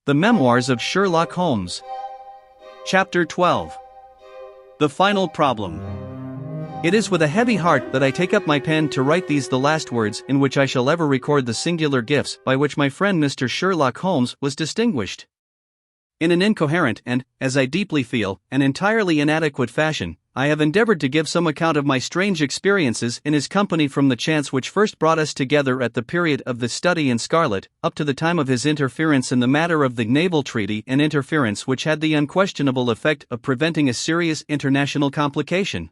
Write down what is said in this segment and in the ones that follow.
The Memoirs of Sherlock Holmes. Chapter 12. The Final Problem. It is with a heavy heart that I take up my pen to write these the last words in which I shall ever record the singular gifts by which my friend Mr. Sherlock Holmes was distinguished. In an incoherent and, as I deeply feel, an entirely inadequate fashion, I have endeavored to give some account of my strange experiences in his company from the chance which first brought us together at the period of the study in scarlet, up to the time of his interference in the matter of the naval treaty, an interference which had the unquestionable effect of preventing a serious international complication.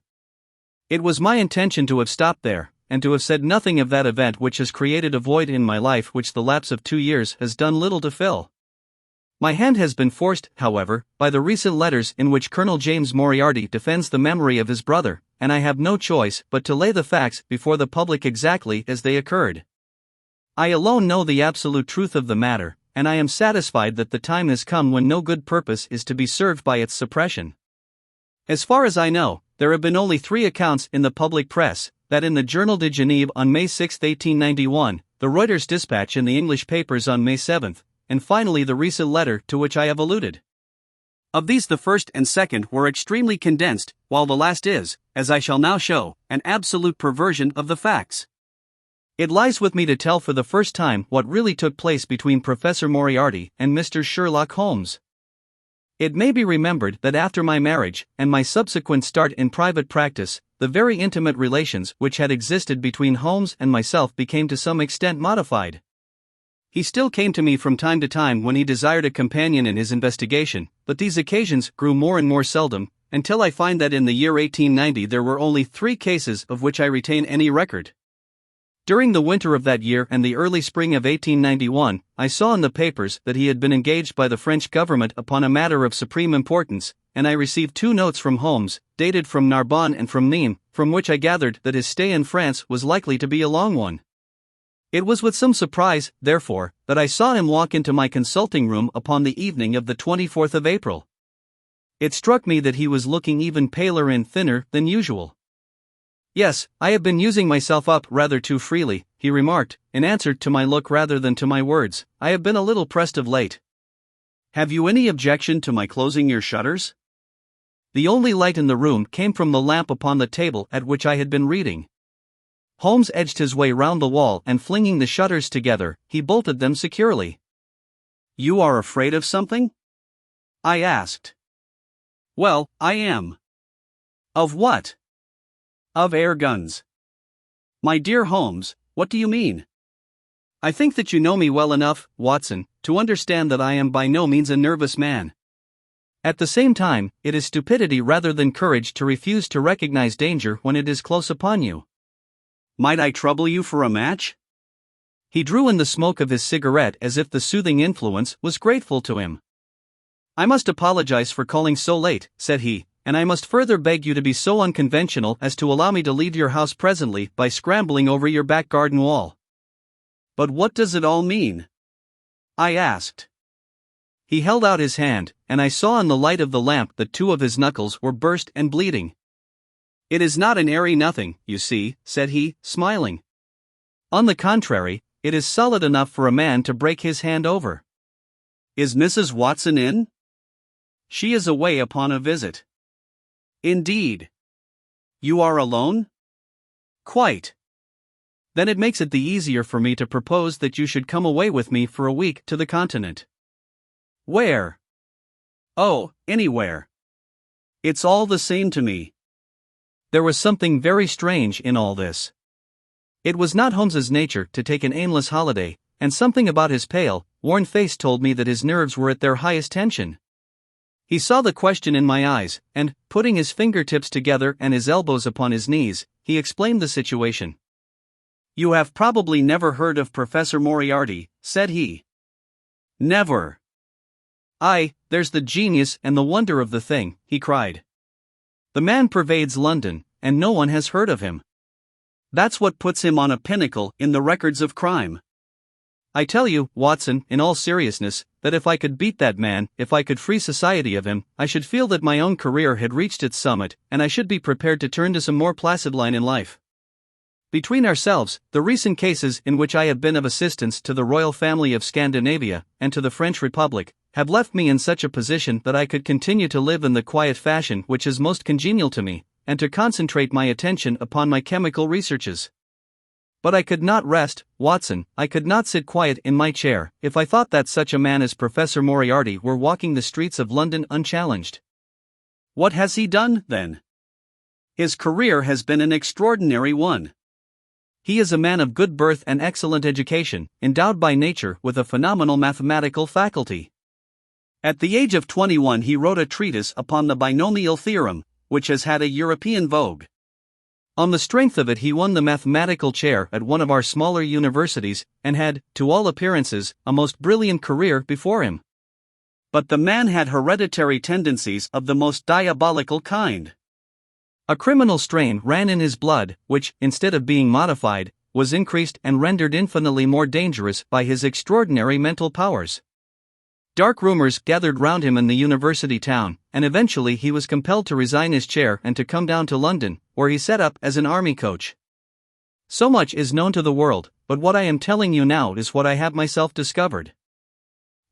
It was my intention to have stopped there, and to have said nothing of that event which has created a void in my life which the lapse of 2 years has done little to fill. My hand has been forced, however, by the recent letters in which Colonel James Moriarty defends the memory of his brother, and I have no choice but to lay the facts before the public exactly as they occurred. I alone know the absolute truth of the matter, and I am satisfied that the time has come when no good purpose is to be served by its suppression. As far as I know, there have been only 3 accounts in the public press, that in the Journal de Genève on May 6, 1891, the Reuters dispatch in the English papers on May 7, and finally the recent letter to which I have alluded. Of these the first and second were extremely condensed, while the last is, as I shall now show, an absolute perversion of the facts. It lies with me to tell for the first time what really took place between Professor Moriarty and Mr. Sherlock Holmes. It may be remembered that after my marriage, and my subsequent start in private practice, the very intimate relations which had existed between Holmes and myself became to some extent modified. He still came to me from time to time when he desired a companion in his investigation, but these occasions grew more and more seldom, until I find that in the year 1890 there were only 3 cases of which I retain any record. During the winter of that year and the early spring of 1891, I saw in the papers that he had been engaged by the French government upon a matter of supreme importance, and I received 2 notes from Holmes, dated from Narbonne and from Nîmes, from which I gathered that his stay in France was likely to be a long one. It was with some surprise, therefore, that I saw him walk into my consulting room upon the evening of the 24th of April. It struck me that he was looking even paler and thinner than usual. "Yes, I have been using myself up rather too freely," he remarked, in answer to my look rather than to my words. "I have been a little pressed of late. Have you any objection to my closing your shutters?" The only light in the room came from the lamp upon the table at which I had been reading. Holmes edged his way round the wall and flinging the shutters together, he bolted them securely. "You are afraid of something?" I asked. "Well, I am." "Of what?" "Of air guns." "My dear Holmes, what do you mean?" "I think that you know me well enough, Watson, to understand that I am by no means a nervous man. At the same time, it is stupidity rather than courage to refuse to recognize danger when it is close upon you." "Might I trouble you for a match?" He drew in the smoke of his cigarette as if the soothing influence was grateful to him. "I must apologize for calling so late," said he, "and I must further beg you to be so unconventional as to allow me to leave your house presently by scrambling over your back garden wall." "But what does it all mean?" I asked. He held out his hand, and I saw in the light of the lamp that 2 of his knuckles were burst and bleeding. "It is not an airy nothing, you see," said he, smiling. "On the contrary, it is solid enough for a man to break his hand over." "Is Mrs. Watson in?" "She is away upon a visit." "Indeed. You are alone?" "Quite." "Then it makes it the easier for me to propose that you should come away with me for a week to the continent." "Where?" "Oh, anywhere. It's all the same to me." There was something very strange in all this. It was not Holmes's nature to take an aimless holiday, and something about his pale, worn face told me that his nerves were at their highest tension. He saw the question in my eyes, and, putting his fingertips together and his elbows upon his knees, he explained the situation. "You have probably never heard of Professor Moriarty," said he. "Never." "Aye, there's the genius and the wonder of the thing," he cried. "The man pervades London, and no one has heard of him. That's what puts him on a pinnacle in the records of crime. I tell you, Watson, in all seriousness, that if I could beat that man, if I could free society of him, I should feel that my own career had reached its summit, and I should be prepared to turn to some more placid line in life. Between ourselves, the recent cases in which I have been of assistance to the royal family of Scandinavia, and to the French Republic, have left me in such a position that I could continue to live in the quiet fashion which is most congenial to me, and to concentrate my attention upon my chemical researches. But I could not rest, Watson, I could not sit quiet in my chair, if I thought that such a man as Professor Moriarty were walking the streets of London unchallenged. What has he done, then? His career has been an extraordinary one. He is a man of good birth and excellent education, endowed by nature with a phenomenal mathematical faculty. At the age of 21 he wrote a treatise upon the binomial theorem, which has had a European vogue. On the strength of it he won the mathematical chair at one of our smaller universities, and had, to all appearances, a most brilliant career before him. But the man had hereditary tendencies of the most diabolical kind. A criminal strain ran in his blood, which, instead of being modified, was increased and rendered infinitely more dangerous by his extraordinary mental powers. Dark rumors gathered round him in the university town, and eventually he was compelled to resign his chair and to come down to London, where he set up as an army coach. So much is known to the world, but what I am telling you now is what I have myself discovered.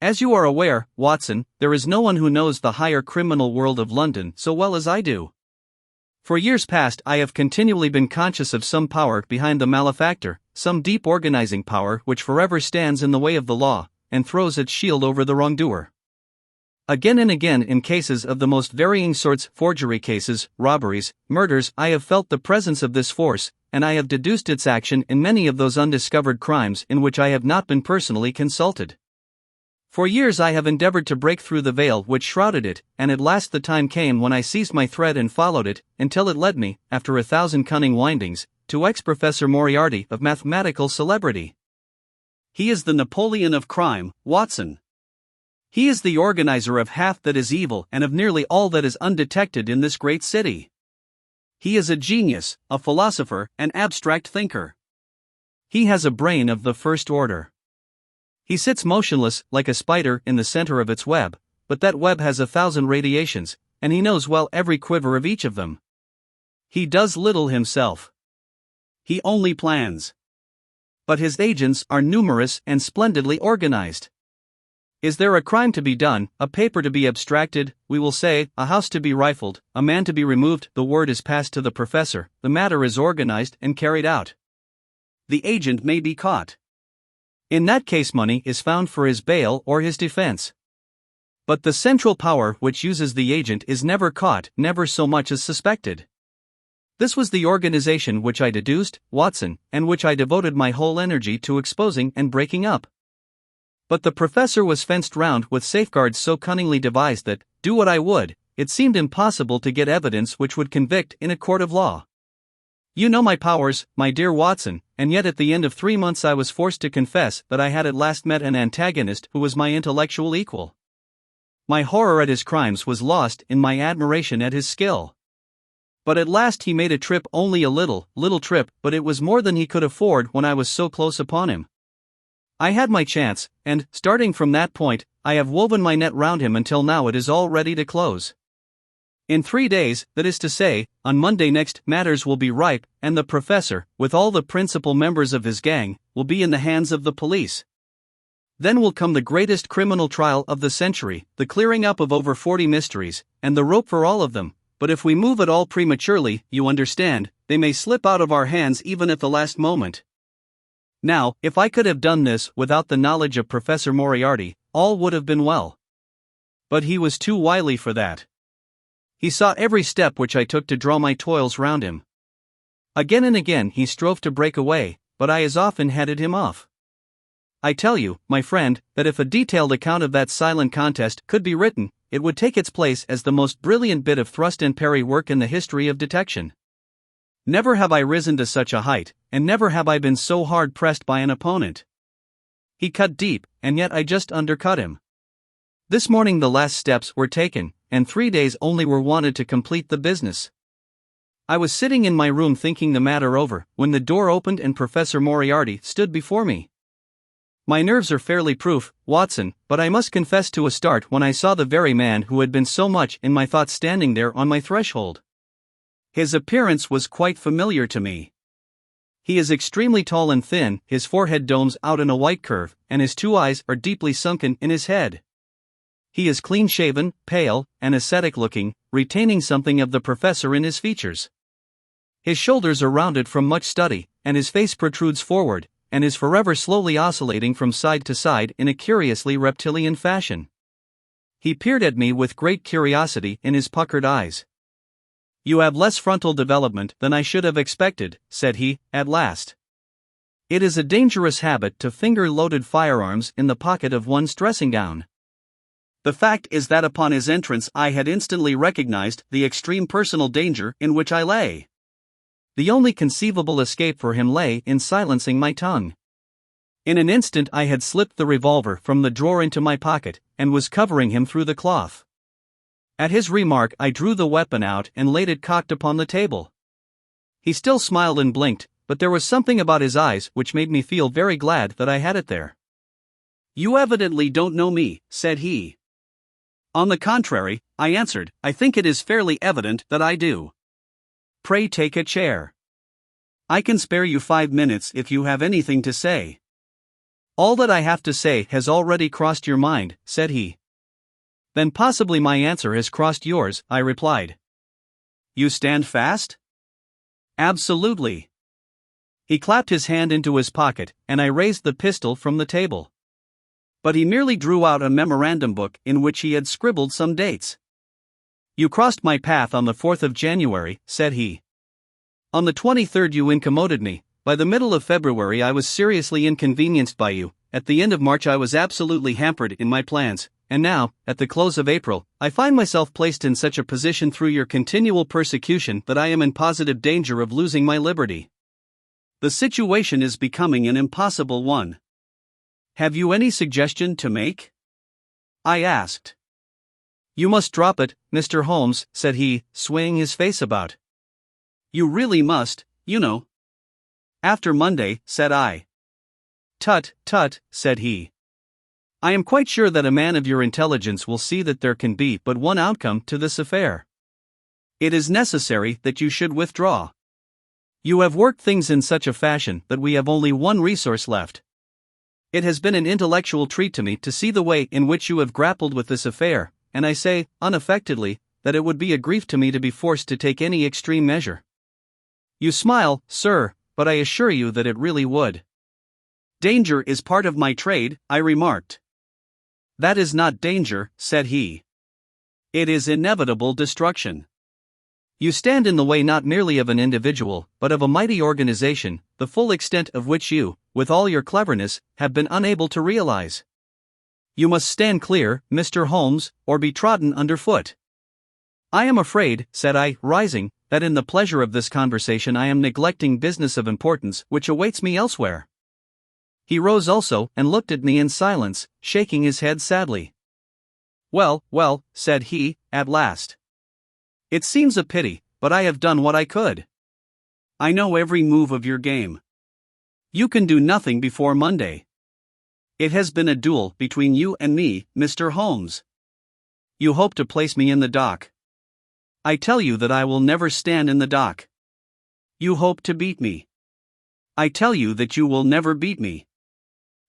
As you are aware, Watson, there is no one who knows the higher criminal world of London so well as I do. For years past I have continually been conscious of some power behind the malefactor, some deep organizing power which forever stands in the way of the law, and throws its shield over the wrongdoer. Again and again in cases of the most varying sorts, forgery cases, robberies, murders, I have felt the presence of this force, and I have deduced its action in many of those undiscovered crimes in which I have not been personally consulted. For years I have endeavored to break through the veil which shrouded it, and at last the time came when I seized my thread and followed it, until it led me, after 1,000 cunning windings, to ex-Professor Moriarty of mathematical celebrity. He is the Napoleon of crime, Watson. He is the organizer of half that is evil and of nearly all that is undetected in this great city. He is a genius, a philosopher, an abstract thinker. He has a brain of the first order. He sits motionless, like a spider, in the center of its web, but that web has 1,000 radiations, and he knows well every quiver of each of them. He does little himself. He only plans. But his agents are numerous and splendidly organized. Is there a crime to be done, a paper to be abstracted, we will say, a house to be rifled, a man to be removed, the word is passed to the professor, the matter is organized and carried out. The agent may be caught. In that case money is found for his bail or his defense. But the central power which uses the agent is never caught, never so much as suspected. This was the organization which I deduced, Watson, and which I devoted my whole energy to exposing and breaking up. But the professor was fenced round with safeguards so cunningly devised that, do what I would, it seemed impossible to get evidence which would convict in a court of law. You know my powers, my dear Watson, and yet at the end of 3 months I was forced to confess that I had at last met an antagonist who was my intellectual equal. My horror at his crimes was lost in my admiration at his skill. But at last he made a trip, only a little trip, but it was more than he could afford when I was so close upon him. I had my chance, and, starting from that point, I have woven my net round him until now it is all ready to close. In 3 days, that is to say, on Monday next, matters will be ripe, and the professor, with all the principal members of his gang, will be in the hands of the police. Then will come the greatest criminal trial of the century, the clearing up of over 40 mysteries, and the rope for all of them. But if we move at all prematurely, you understand, they may slip out of our hands even at the last moment. Now, if I could have done this without the knowledge of Professor Moriarty, all would have been well. But he was too wily for that. He saw every step which I took to draw my toils round him. Again and again he strove to break away, but I as often headed him off. I tell you, my friend, that if a detailed account of that silent contest could be written, it would take its place as the most brilliant bit of thrust and parry work in the history of detection. Never have I risen to such a height, and never have I been so hard pressed by an opponent. He cut deep, and yet I just undercut him. This morning the last steps were taken, and 3 days only were wanted to complete the business. I was sitting in my room thinking the matter over, when the door opened and Professor Moriarty stood before me. My nerves are fairly proof, Watson, but I must confess to a start when I saw the very man who had been so much in my thoughts standing there on my threshold. His appearance was quite familiar to me. He is extremely tall and thin, his forehead domes out in a white curve, and his 2 eyes are deeply sunken in his head. He is clean-shaven, pale, and ascetic-looking, retaining something of the professor in his features. His shoulders are rounded from much study, and his face protrudes forward, and is forever slowly oscillating from side to side in a curiously reptilian fashion. He peered at me with great curiosity in his puckered eyes. "You have less frontal development than I should have expected," said he, at last. "It is a dangerous habit to finger loaded firearms in the pocket of one's dressing gown." The fact is that upon his entrance I had instantly recognized the extreme personal danger in which I lay. The only conceivable escape for him lay in silencing my tongue. In an instant I had slipped the revolver from the drawer into my pocket, and was covering him through the cloth. At his remark I drew the weapon out and laid it cocked upon the table. He still smiled and blinked, but there was something about his eyes which made me feel very glad that I had it there. "You evidently don't know me," said he. "On the contrary," I answered, "I think it is fairly evident that I do. Pray take a chair. I can spare you 5 minutes if you have anything to say." "All that I have to say has already crossed your mind," said he. "Then possibly my answer has crossed yours," I replied. "You stand fast?" "Absolutely." He clapped his hand into his pocket, and I raised the pistol from the table. But he merely drew out a memorandum book in which he had scribbled some dates. "You crossed my path on the 4th of January, said he. "On the 23rd you incommoded me. By the middle of February I was seriously inconvenienced by you. At the end of March I was absolutely hampered in my plans, and now, at the close of April, I find myself placed in such a position through your continual persecution that I am in positive danger of losing my liberty. The situation is becoming an impossible one. Have you any suggestion to make?" I asked. "You must drop it, Mr. Holmes," said he, swaying his face about. "You really must, you know." "After Monday," said I. "Tut, tut," said he. "I am quite sure that a man of your intelligence will see that there can be but one outcome to this affair. It is necessary that you should withdraw. You have worked things in such a fashion that we have only one resource left. It has been an intellectual treat to me to see the way in which you have grappled with this affair, and I say, unaffectedly, that it would be a grief to me to be forced to take any extreme measure. You smile, sir, but I assure you that it really would." "Danger is part of my trade," I remarked. "That is not danger," said he. "It is inevitable destruction. You stand in the way not merely of an individual, but of a mighty organization, the full extent of which you, with all your cleverness, have been unable to realize. You must stand clear, Mr. Holmes, or be trodden underfoot." "I am afraid," said I, rising, "that in the pleasure of this conversation I am neglecting business of importance which awaits me elsewhere." He rose also and looked at me in silence, shaking his head sadly. "Well, well," said he, at last. "It seems a pity, but I have done what I could. I know every move of your game. You can do nothing before Monday. It has been a duel between you and me, Mr. Holmes. You hope to place me in the dock. I tell you that I will never stand in the dock. You hope to beat me. I tell you that you will never beat me.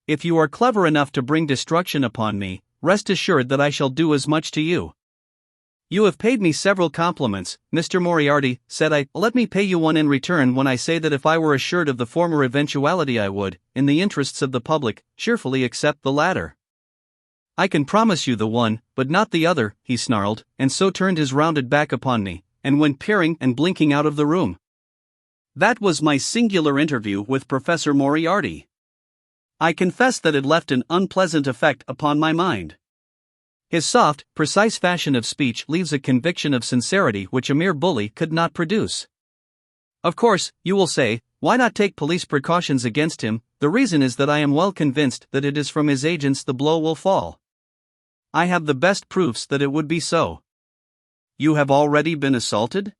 If you are clever enough to bring destruction upon me, rest assured that I shall do as much to you." "You have paid me several compliments, Mr. Moriarty," said I. "Let me pay you one in return when I say that if I were assured of the former eventuality I would, in the interests of the public, cheerfully accept the latter." "I can promise you the one, but not the other," he snarled, and so turned his rounded back upon me, and went peering and blinking out of the room. That was my singular interview with Professor Moriarty. I confess that it left an unpleasant effect upon my mind. His soft, precise fashion of speech leaves a conviction of sincerity which a mere bully could not produce. Of course, you will say, why not take police precautions against him? The reason is that I am well convinced that it is from his agents the blow will fall. I have the best proofs that it would be so. You have already been assaulted?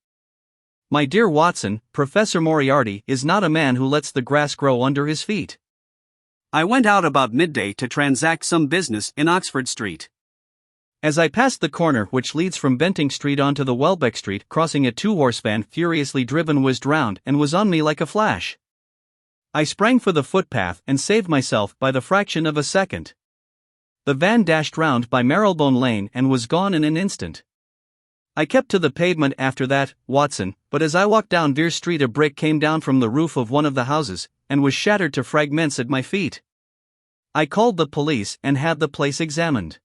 My dear Watson, Professor Moriarty is not a man who lets the grass grow under his feet. I went out about midday to transact some business in Oxford Street. As I passed the corner which leads from Benting Street onto the Welbeck Street crossing, a two-horse van furiously driven whizzed round and was on me like a flash. I sprang for the footpath and saved myself by the fraction of a second. The van dashed round by Marylebone Lane and was gone in an instant. I kept to the pavement after that, Watson, but as I walked down Vere Street a brick came down from the roof of one of the houses, and was shattered to fragments at my feet. I called the police and had the place examined.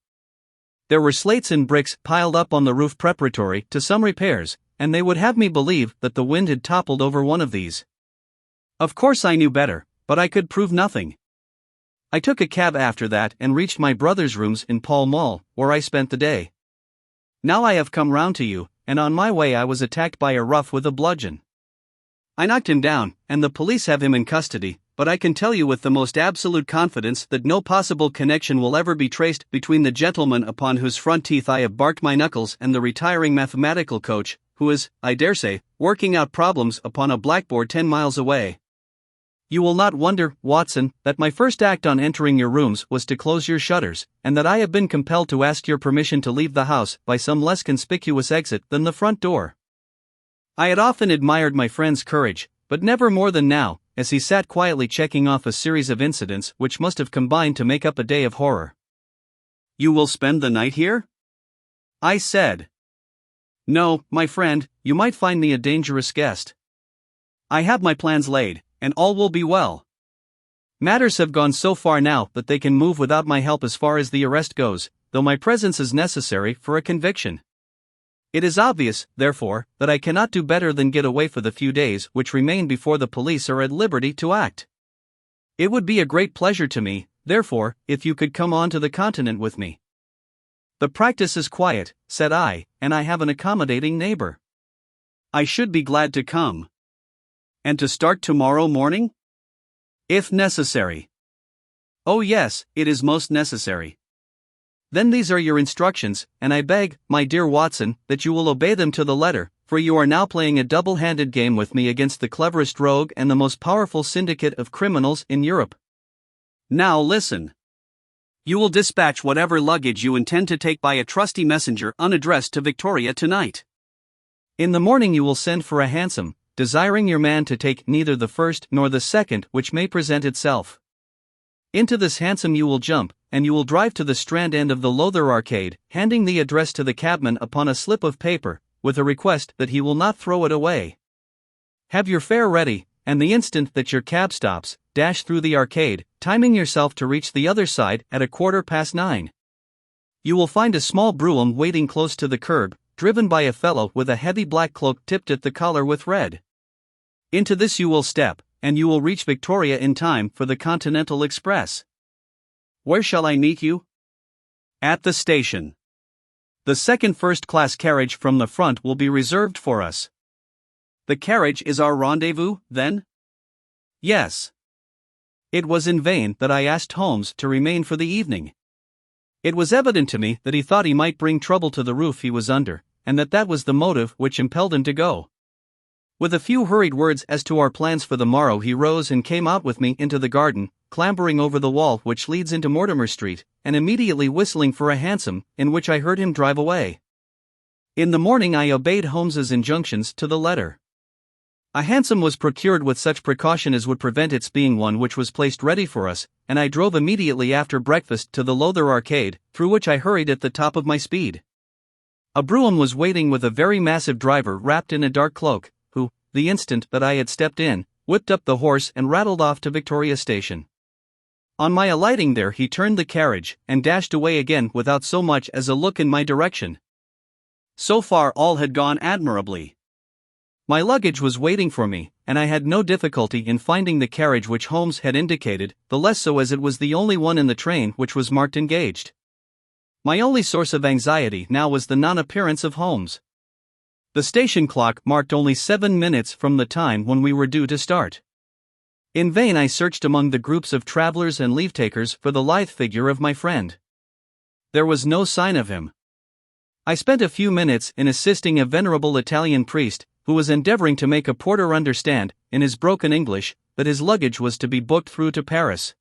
There were slates and bricks piled up on the roof preparatory to some repairs, and they would have me believe that the wind had toppled over one of these. Of course I knew better, but I could prove nothing. I took a cab after that and reached my brother's rooms in Pall Mall, where I spent the day. Now I have come round to you, and on my way I was attacked by a rough with a bludgeon. I knocked him down, and the police have him in custody, but I can tell you with the most absolute confidence that no possible connection will ever be traced between the gentleman upon whose front teeth I have barked my knuckles and the retiring mathematical coach, who is, I dare say, working out problems upon a blackboard 10 miles away. You will not wonder, Watson, that my first act on entering your rooms was to close your shutters, and that I have been compelled to ask your permission to leave the house by some less conspicuous exit than the front door. I had often admired my friend's courage, but never more than now, as he sat quietly checking off a series of incidents which must have combined to make up a day of horror. You will spend the night here? I said. No, my friend, you might find me a dangerous guest. I have my plans laid, and all will be well. Matters have gone so far now that they can move without my help as far as the arrest goes, though my presence is necessary for a conviction. It is obvious, therefore, that I cannot do better than get away for the few days which remain before the police are at liberty to act. It would be a great pleasure to me, therefore, if you could come on to the continent with me. The practice is quiet, said I, and I have an accommodating neighbor. I should be glad to come. And to start tomorrow morning? If necessary. Oh yes, it is most necessary. Then these are your instructions, and I beg, my dear Watson, that you will obey them to the letter, for you are now playing a double-handed game with me against the cleverest rogue and the most powerful syndicate of criminals in Europe. Now listen. You will dispatch whatever luggage you intend to take by a trusty messenger unaddressed to Victoria tonight. In the morning you will send for a hansom, desiring your man to take neither the first nor the second which may present itself. Into this hansom you will jump, and you will drive to the Strand end of the Lowther Arcade, handing the address to the cabman upon a slip of paper, with a request that he will not throw it away. Have your fare ready, and the instant that your cab stops, dash through the arcade, timing yourself to reach the other side at 9:15. You will find a small brougham waiting close to the curb, driven by a fellow with a heavy black cloak tipped at the collar with red. Into this you will step, and you will reach Victoria in time for the Continental Express. Where shall I meet you? At the station. The second first-class carriage from the front will be reserved for us. The carriage is our rendezvous, then? Yes. It was in vain that I asked Holmes to remain for the evening. It was evident to me that he thought he might bring trouble to the roof he was under, and that was the motive which impelled him to go. With a few hurried words as to our plans for the morrow he rose and came out with me into the garden, clambering over the wall which leads into Mortimer Street, and immediately whistling for a hansom, in which I heard him drive away. In the morning I obeyed Holmes's injunctions to the letter. A hansom was procured with such precaution as would prevent its being one which was placed ready for us, and I drove immediately after breakfast to the Lowther Arcade, through which I hurried at the top of my speed. A brougham was waiting with a very massive driver wrapped in a dark cloak, who, the instant that I had stepped in, whipped up the horse and rattled off to Victoria Station. On my alighting there he turned the carriage, and dashed away again without so much as a look in my direction. So far all had gone admirably. My luggage was waiting for me, and I had no difficulty in finding the carriage which Holmes had indicated, the less so as it was the only one in the train which was marked engaged. My only source of anxiety now was the non-appearance of Holmes. The station clock marked only 7 minutes from the time when we were due to start. In vain I searched among the groups of travelers and leave-takers for the lithe figure of my friend. There was no sign of him. I spent a few minutes in assisting a venerable Italian priest, who was endeavoring to make a porter understand, in his broken English, that his luggage was to be booked through to Paris.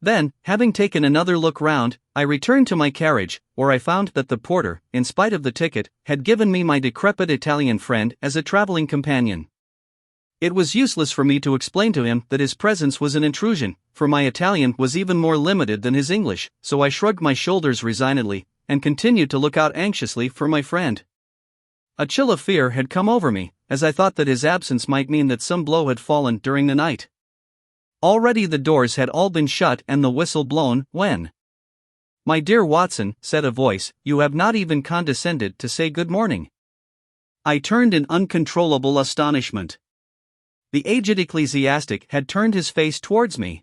Then, having taken another look round, I returned to my carriage, where I found that the porter, in spite of the ticket, had given me my decrepit Italian friend as a traveling companion. It was useless for me to explain to him that his presence was an intrusion, for my Italian was even more limited than his English, so I shrugged my shoulders resignedly, and continued to look out anxiously for my friend. A chill of fear had come over me, as I thought that his absence might mean that some blow had fallen during the night. Already the doors had all been shut and the whistle blown, when... "My dear Watson," said a voice, "you have not even condescended to say good morning." I turned in uncontrollable astonishment. The aged ecclesiastic had turned his face towards me.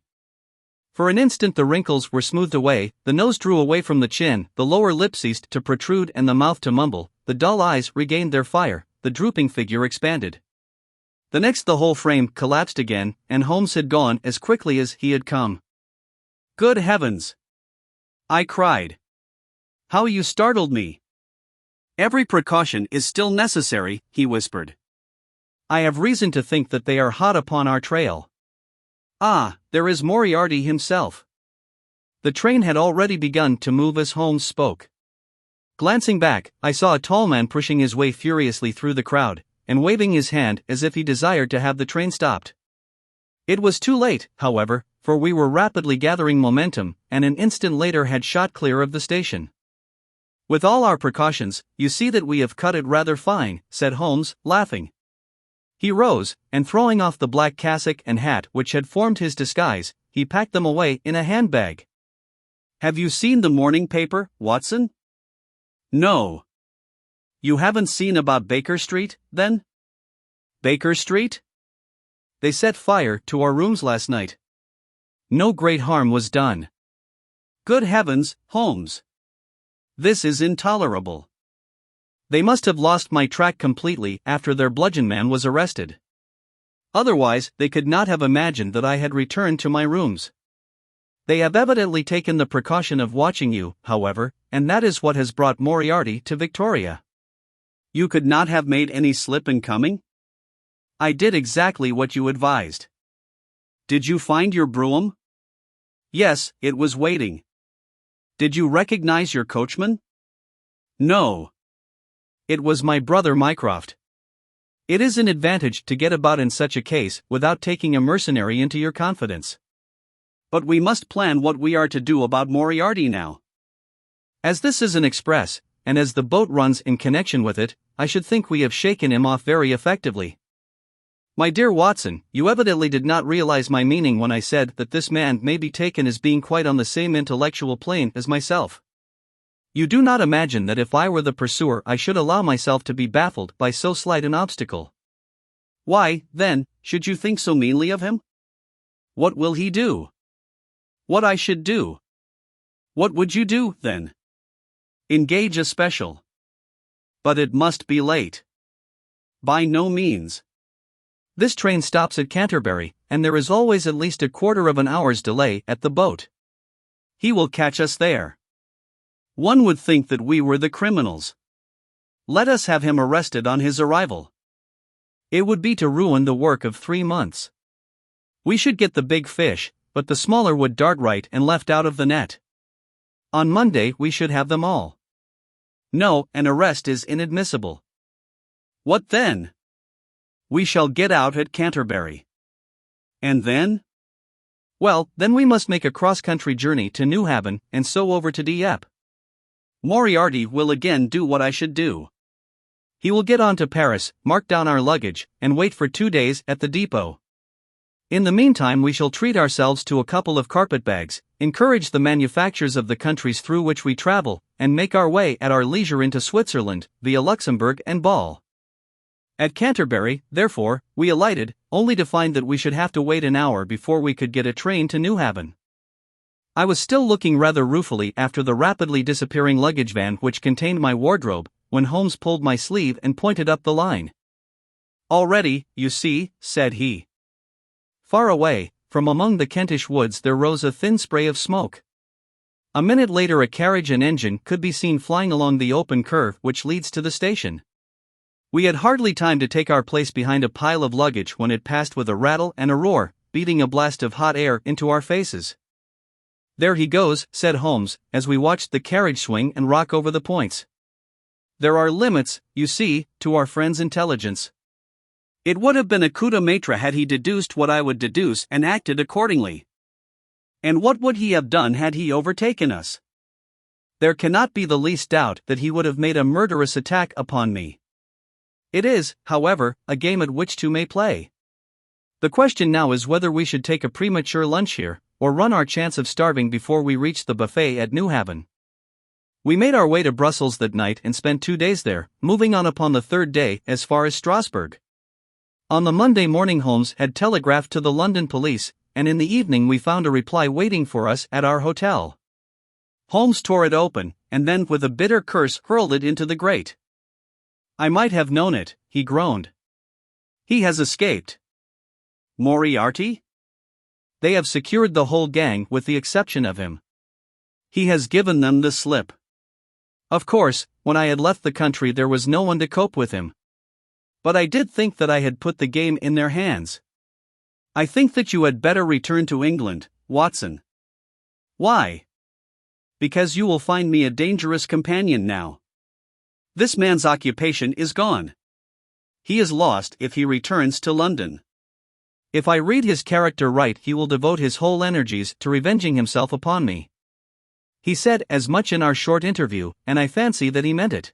For an instant the wrinkles were smoothed away, the nose drew away from the chin, the lower lip ceased to protrude and the mouth to mumble, the dull eyes regained their fire, the drooping figure expanded. The next the whole frame collapsed again, and Holmes had gone as quickly as he had come. "Good heavens!" I cried. "How you startled me!" "Every precaution is still necessary," he whispered. "I have reason to think that they are hot upon our trail. Ah, there is Moriarty himself." The train had already begun to move as Holmes spoke. Glancing back, I saw a tall man pushing his way furiously through the crowd, and waving his hand as if he desired to have the train stopped. It was too late, however, for we were rapidly gathering momentum, and an instant later had shot clear of the station. "With all our precautions, you see that we have cut it rather fine," said Holmes, laughing. He rose, and throwing off the black cassock and hat which had formed his disguise, he packed them away in a handbag. "Have you seen the morning paper, Watson?" "No." "You haven't seen about Baker Street, then?" "Baker Street?" "They set fire to our rooms last night." "No great harm was done." "Good heavens, Holmes! This is intolerable. They must have lost my track completely after their bludgeon man was arrested. Otherwise, they could not have imagined that I had returned to my rooms. They have evidently taken the precaution of watching you, however, and that is what has brought Moriarty to Victoria." "You could not have made any slip in coming?" "I did exactly what you advised." "Did you find your brougham?" "Yes, it was waiting." "Did you recognize your coachman?" "No." "It was my brother Mycroft. It is an advantage to get about in such a case without taking a mercenary into your confidence." "But we must plan what we are to do about Moriarty now." "As this is an express, and as the boat runs in connection with it, I should think we have shaken him off very effectively." "My dear Watson, you evidently did not realize my meaning when I said that this man may be taken as being quite on the same intellectual plane as myself. You do not imagine that if I were the pursuer I should allow myself to be baffled by so slight an obstacle." "Why, then, should you think so meanly of him?" "What will he do?" "What I should do." "What would you do, then?" "Engage a special." "But it must be late." "By no means." "This train stops at Canterbury, and there is always at least a quarter of an hour's delay at the boat." "He will catch us there." "One would think that we were the criminals." "Let us have him arrested on his arrival." "It would be to ruin the work of 3 months. We should get the big fish, but the smaller would dart right and left out of the net. On Monday we should have them all." "No, an arrest is inadmissible." "What then?" "We shall get out at Canterbury." "And then?" "Well, then we must make a cross-country journey to Newhaven, and so over to Dieppe. Moriarty will again do what I should do. He will get on to Paris, mark down our luggage, and wait for 2 days at the depot. In the meantime we shall treat ourselves to a couple of carpet-bags, encourage the manufactures of the countries through which we travel, and make our way at our leisure into Switzerland, via Luxembourg and Bâle. At Canterbury, therefore, we alighted, only to find that we should have to wait an hour before we could get a train to Newhaven. I was still looking rather ruefully after the rapidly disappearing luggage van which contained my wardrobe, when Holmes pulled my sleeve and pointed up the line. "Already, you see," said he. Far away, from among the Kentish woods there rose a thin spray of smoke. A minute later a carriage and engine could be seen flying along the open curve which leads to the station. We had hardly time to take our place behind a pile of luggage when it passed with a rattle and a roar, beating a blast of hot air into our faces. "There he goes," said Holmes, as we watched the carriage swing and rock over the points. "There are limits, you see, to our friend's intelligence. It would have been a coup de maître had he deduced what I would deduce and acted accordingly. And what would he have done had he overtaken us? There cannot be the least doubt that he would have made a murderous attack upon me. It is, however, a game at which two may play. The question now is whether we should take a premature lunch here, or run our chance of starving before we reach the buffet at Newhaven. We made our way to Brussels that night and spent 2 days there, moving on upon the third day as far as Strasbourg. On the Monday morning Holmes had telegraphed to the London police, and in the evening we found a reply waiting for us at our hotel. Holmes tore it open, and then with a bitter curse hurled it into the grate. "I might have known it," he groaned. "He has escaped." "Moriarty?" "They have secured the whole gang with the exception of him. He has given them the slip." Of course, when I had left the country there was no one to cope with him. But I did think that I had put the game in their hands. "I think that you had better return to England, Watson." "Why?" "Because you will find me a dangerous companion now. This man's occupation is gone. He is lost if he returns to London. If I read his character right, he will devote his whole energies to revenging himself upon me." He said as much in our short interview, and I fancy that he meant it.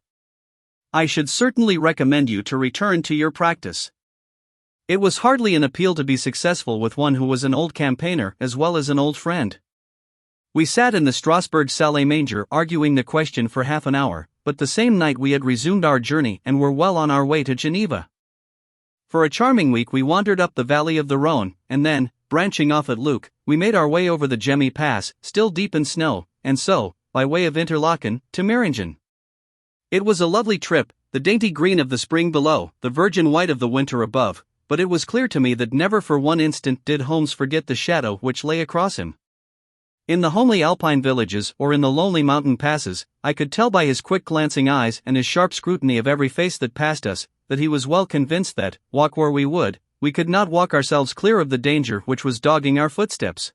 "I should certainly recommend you to return to your practice." It was hardly an appeal to be successful with one who was an old campaigner as well as an old friend. We sat in the Strasbourg salle à manger arguing the question for half an hour, but the same night we had resumed our journey and were well on our way to Geneva. For a charming week we wandered up the valley of the Rhône, and then, branching off at Luc, we made our way over the Gemmi Pass, still deep in snow, and so, by way of Interlaken, to Meiringen. It was a lovely trip, the dainty green of the spring below, the virgin white of the winter above, but it was clear to me that never for one instant did Holmes forget the shadow which lay across him. In the homely alpine villages or in the lonely mountain passes, I could tell by his quick glancing eyes and his sharp scrutiny of every face that passed us, that he was well convinced that, walk where we would, we could not walk ourselves clear of the danger which was dogging our footsteps.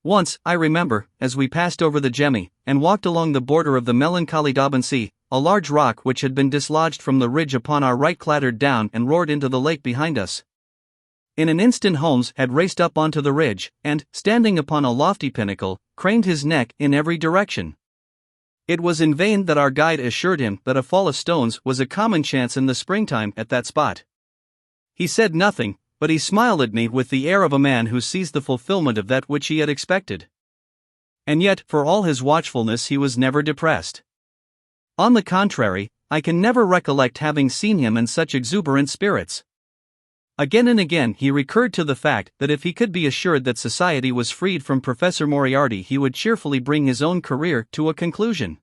Once, I remember, as we passed over the Gemmi, and walked along the border of the melancholy Daubensee, a large rock which had been dislodged from the ridge upon our right clattered down and roared into the lake behind us. In an instant Holmes had raced up onto the ridge, and, standing upon a lofty pinnacle, craned his neck in every direction. It was in vain that our guide assured him that a fall of stones was a common chance in the springtime at that spot. He said nothing, but he smiled at me with the air of a man who sees the fulfillment of that which he had expected. And yet, for all his watchfulness, he was never depressed. On the contrary, I can never recollect having seen him in such exuberant spirits. Again and again he recurred to the fact that if he could be assured that society was freed from Professor Moriarty he would cheerfully bring his own career to a conclusion.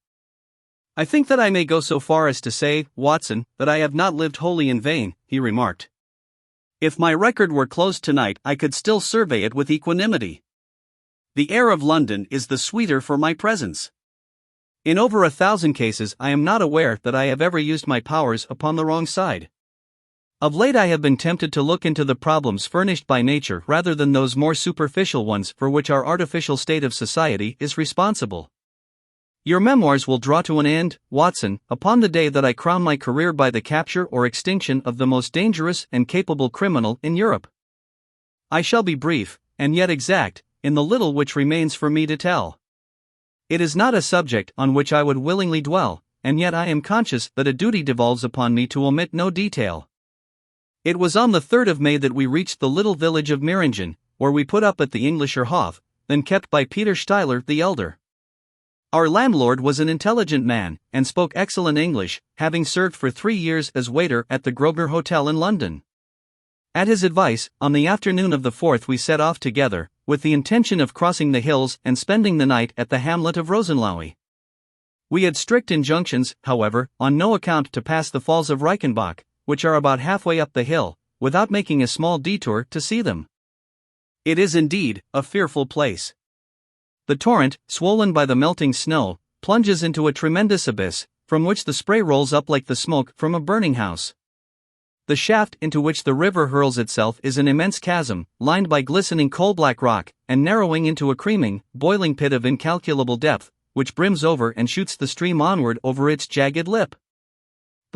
"I think that I may go so far as to say, Watson, that I have not lived wholly in vain," he remarked. "If my record were closed tonight I could still survey it with equanimity. The air of London is the sweeter for my presence. In over 1,000 cases I am not aware that I have ever used my powers upon the wrong side. Of late I have been tempted to look into the problems furnished by nature rather than those more superficial ones for which our artificial state of society is responsible. Your memoirs will draw to an end, Watson, upon the day that I crown my career by the capture or extinction of the most dangerous and capable criminal in Europe. I shall be brief, and yet exact, in the little which remains for me to tell. It is not a subject on which I would willingly dwell, and yet I am conscious that a duty devolves upon me to omit no detail. It was on the 3rd of May that we reached the little village of Meiringen, where we put up at the Englischer Hof, then kept by Peter Steiler the elder. Our landlord was an intelligent man, and spoke excellent English, having served for 3 years as waiter at the Grosvenor Hotel in London. At his advice, on the afternoon of the 4th we set off together, with the intention of crossing the hills and spending the night at the hamlet of Rosenlaui. We had strict injunctions, however, on no account to pass the falls of Reichenbach, which are about halfway up the hill, without making a small detour to see them. It is indeed a fearful place. The torrent, swollen by the melting snow, plunges into a tremendous abyss, from which the spray rolls up like the smoke from a burning house. The shaft into which the river hurls itself is an immense chasm, lined by glistening coal-black rock, and narrowing into a creaming, boiling pit of incalculable depth, which brims over and shoots the stream onward over its jagged lip.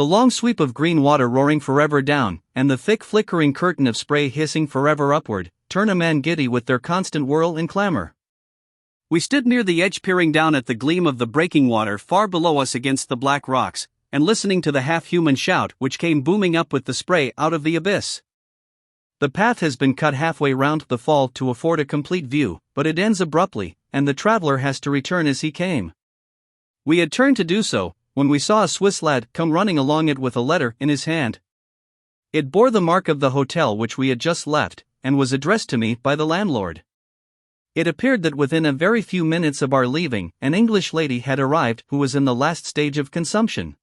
The long sweep of green water roaring forever down, and the thick flickering curtain of spray hissing forever upward, turn a man giddy with their constant whirl and clamor. We stood near the edge peering down at the gleam of the breaking water far below us against the black rocks, and listening to the half-human shout which came booming up with the spray out of the abyss. The path has been cut halfway round the fall to afford a complete view, but it ends abruptly, and the traveler has to return as he came. We had turned to do so, when we saw a Swiss lad come running along it with a letter in his hand. It bore the mark of the hotel which we had just left, and was addressed to me by the landlord. It appeared that within a very few minutes of our leaving, an English lady had arrived who was in the last stage of consumption.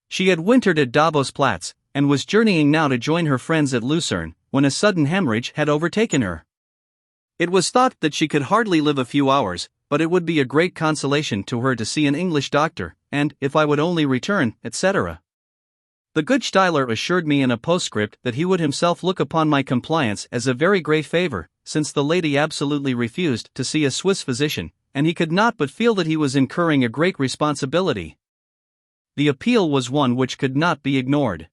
She had wintered at Davos Platz, and was journeying now to join her friends at Lucerne, when a sudden hemorrhage had overtaken her. It was thought that she could hardly live a few hours, but it would be a great consolation to her to see an English doctor, and, if I would only return, etc. The good Steiler assured me in a postscript that he would himself look upon my compliance as a very great favor, since the lady absolutely refused to see a Swiss physician, and he could not but feel that he was incurring a great responsibility. The appeal was one which could not be ignored.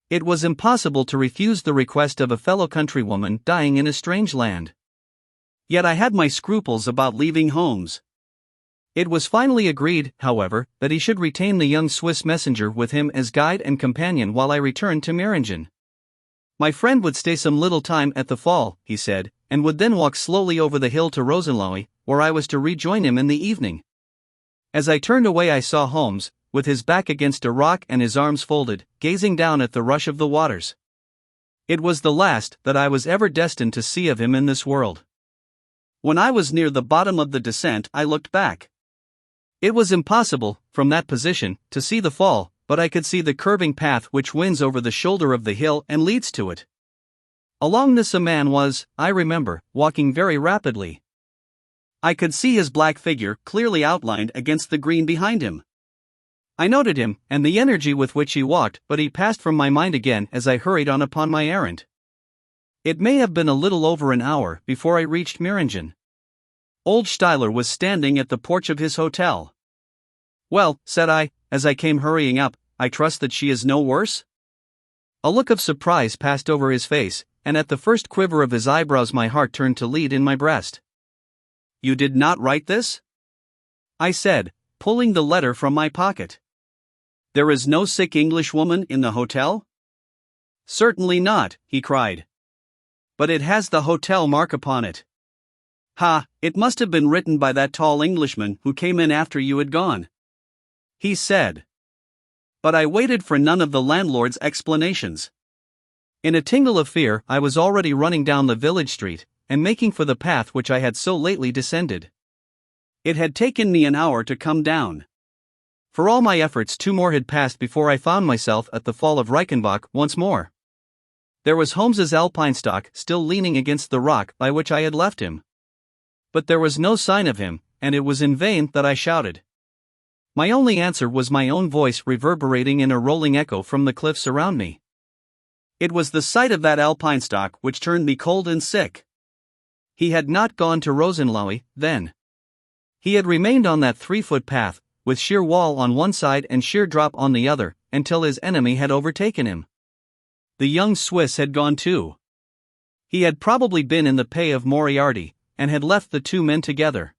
It was impossible to refuse the request of a fellow countrywoman dying in a strange land. Yet I had my scruples about leaving Holmes. It was finally agreed, however, that he should retain the young Swiss messenger with him as guide and companion while I returned to Meiringen. My friend would stay some little time at the fall, he said, and would then walk slowly over the hill to Rosenlohe, where I was to rejoin him in the evening. As I turned away I saw Holmes, with his back against a rock and his arms folded, gazing down at the rush of the waters. It was the last that I was ever destined to see of him in this world. When I was near the bottom of the descent I looked back. It was impossible, from that position, to see the fall, but I could see the curving path which winds over the shoulder of the hill and leads to it. Along this a man was, I remember, walking very rapidly. I could see his black figure clearly outlined against the green behind him. I noted him, and the energy with which he walked, but he passed from my mind again as I hurried on upon my errand. It may have been a little over an hour before I reached Meiringen. Old Steiler was standing at the porch of his hotel. "Well," said I, as I came hurrying up, "I trust that she is no worse?" A look of surprise passed over his face, and at the first quiver of his eyebrows my heart turned to lead in my breast. "You did not write this?" I said, pulling the letter from my pocket. "There is no sick Englishwoman in the hotel?" "Certainly not," he cried. "But it has the hotel mark upon it." "Ha, it must have been written by that tall Englishman who came in after you had gone," he said. But I waited for none of the landlord's explanations. In a tingle of fear I was already running down the village street, and making for the path which I had so lately descended. It had taken me an hour to come down. For all my efforts 2 more had passed before I found myself at the fall of Reichenbach once more. There was Holmes's alpine-stock still leaning against the rock by which I had left him. But there was no sign of him, and it was in vain that I shouted. My only answer was my own voice reverberating in a rolling echo from the cliffs around me. It was the sight of that alpine-stock which turned me cold and sick. He had not gone to Rosenlohe, then. He had remained on that 3-foot path, with sheer wall on one side and sheer drop on the other, until his enemy had overtaken him. The young Swiss had gone too. He had probably been in the pay of Moriarty, and had left the 2 men together.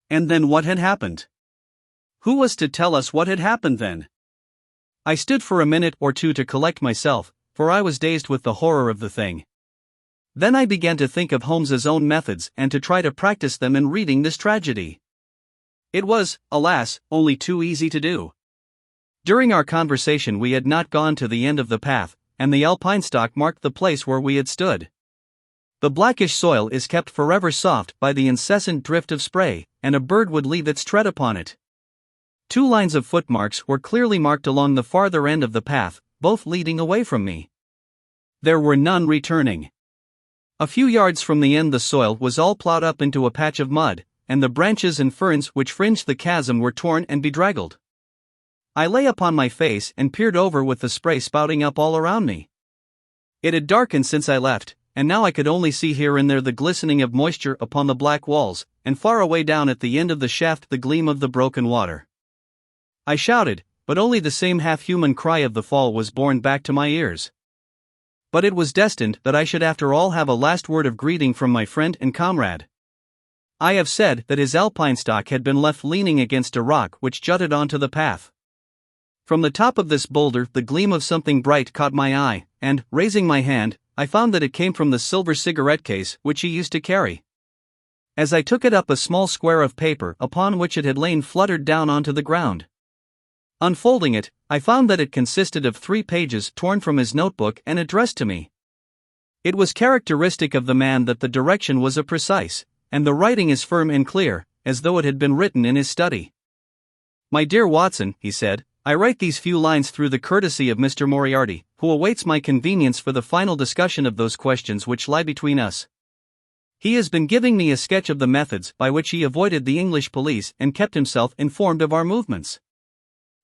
And then what had happened? Who was to tell us what had happened then? I stood for a minute or 2 to collect myself, for I was dazed with the horror of the thing. Then I began to think of Holmes's own methods and to try to practice them in reading this tragedy. It was, alas, only too easy to do. During our conversation we had not gone to the end of the path, and the alpine-stock marked the place where we had stood. The blackish soil is kept forever soft by the incessant drift of spray, and a bird would leave its tread upon it. 2 lines of footmarks were clearly marked along the farther end of the path, both leading away from me. There were none returning. A few yards from the end the soil was all plowed up into a patch of mud, and the branches and ferns which fringed the chasm were torn and bedraggled. I lay upon my face and peered over with the spray spouting up all around me. It had darkened since I left, and now I could only see here and there the glistening of moisture upon the black walls, and far away down at the end of the shaft the gleam of the broken water. I shouted, but only the same half-human cry of the fall was borne back to my ears. But it was destined that I should after all have a last word of greeting from my friend and comrade. I have said that his alpine-stock had been left leaning against a rock which jutted onto the path. From the top of this boulder the gleam of something bright caught my eye, and, raising my hand, I found that it came from the silver cigarette case which he used to carry. As I took it up, a small square of paper upon which it had lain fluttered down onto the ground. Unfolding it, I found that it consisted of 3 pages torn from his notebook and addressed to me. It was characteristic of the man that the direction was precise, and the writing is firm and clear, as though it had been written in his study. "My dear Watson," he said, "I write these few lines through the courtesy of Mr. Moriarty, who awaits my convenience for the final discussion of those questions which lie between us. He has been giving me a sketch of the methods by which he avoided the English police and kept himself informed of our movements.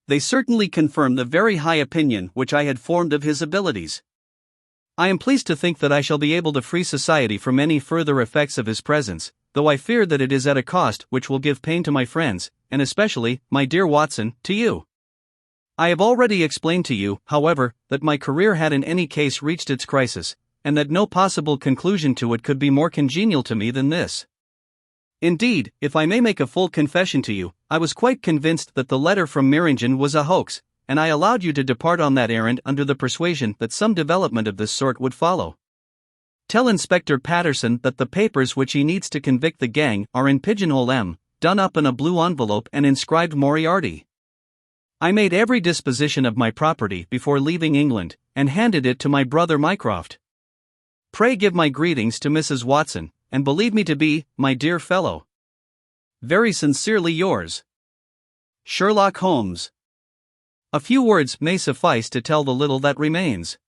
They certainly confirm the very high opinion which I had formed of his abilities. I am pleased to think that I shall be able to free society from any further effects of his presence, though I fear that it is at a cost which will give pain to my friends, and especially, my dear Watson, to you. I have already explained to you, however, that my career had in any case reached its crisis, and that no possible conclusion to it could be more congenial to me than this. Indeed, if I may make a full confession to you, I was quite convinced that the letter from Meiringen was a hoax, and I allowed you to depart on that errand under the persuasion that some development of this sort would follow. Tell Inspector Patterson that the papers which he needs to convict the gang are in pigeonhole M, done up in a blue envelope and inscribed Moriarty. I made every disposition of my property before leaving England, and handed it to my brother Mycroft. Pray give my greetings to Mrs. Watson, and believe me to be, my dear fellow, very sincerely yours, Sherlock Holmes. A few words may suffice to tell the little that remains.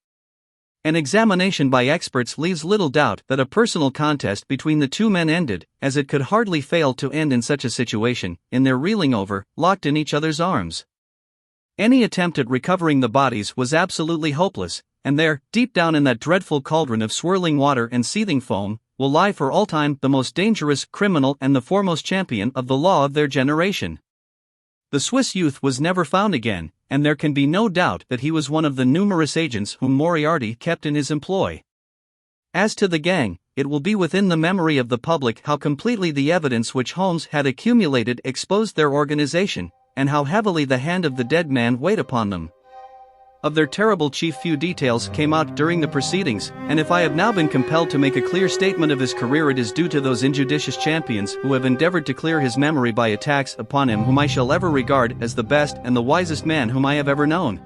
An examination by experts leaves little doubt that a personal contest between the two men ended, as it could hardly fail to end in such a situation, in their reeling over, locked in each other's arms. Any attempt at recovering the bodies was absolutely hopeless, and there, deep down in that dreadful cauldron of swirling water and seething foam, will lie for all time the most dangerous criminal and the foremost champion of the law of their generation. The Swiss youth was never found again, and there can be no doubt that he was one of the numerous agents whom Moriarty kept in his employ. As to the gang, it will be within the memory of the public how completely the evidence which Holmes had accumulated exposed their organization, and how heavily the hand of the dead man weighed upon them. Of their terrible chief few details came out during the proceedings, and if I have now been compelled to make a clear statement of his career, it is due to those injudicious champions who have endeavored to clear his memory by attacks upon him whom I shall ever regard as the best and the wisest man whom I have ever known.